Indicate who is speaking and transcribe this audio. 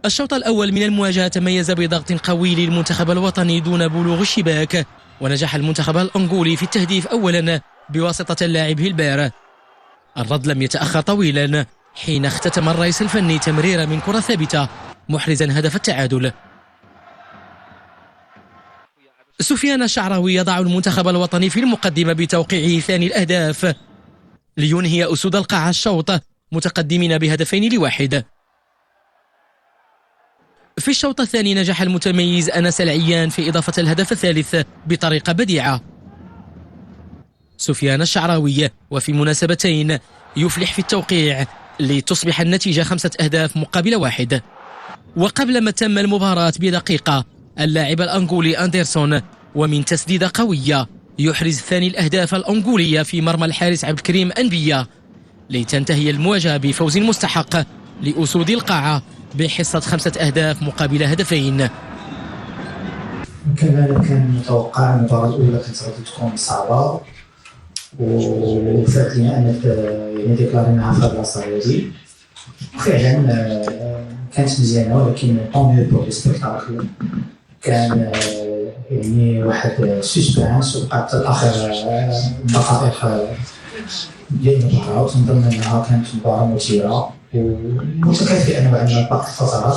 Speaker 1: الشوط الأول من المواجهة تميز بضغط قوي للمنتخب الوطني دون بلوغ الشباك، ونجح المنتخب الأنغولي في التهديف أولا بواسطة اللاعب هيلبير. الرد لم يتأخر طويلا حين اختتم الرئيس الفني تمريرة من كرة ثابتة محرزا هدف التعادل. سفيان الشعراوي يضع المنتخب الوطني في المقدمة بتوقيعه ثاني الأهداف لينهي أسود القاعة الشوط متقدمين ب2-1. في الشوط الثاني نجح المتميز أنس العيان في إضافة الهدف الثالث بطريقة بديعة. سفيان الشعراوي وفي مناسبتين يفلح في التوقيع لتصبح النتيجة 5-1. وقبل ما تم المباراة بدقيقة اللاعب الأنغولي أندرسون ومن تسديدة قوية يحرز ثاني الأهداف الأنغولية في مرمى الحارس عبد الكريم أنبية لتنتهي المواجهة بفوز مستحق لأسود القاعة بحصة 5-2.
Speaker 2: كان متوقع المباراة الأولى كانت غادي تكون صعبة، وفات لنا أن يعني ديكلاريناها في هذه البلاصة هذه، وفعلا كانت مزيانة، ولكن طون ميو بور لي سبيكتاتور كان يعني واحد سسبانس، وبقات آخر دقائق ديال المباراة، وتنظن أنها كانت مباراة مثيرة ومتكافئة نوعا ما باقي الفترات.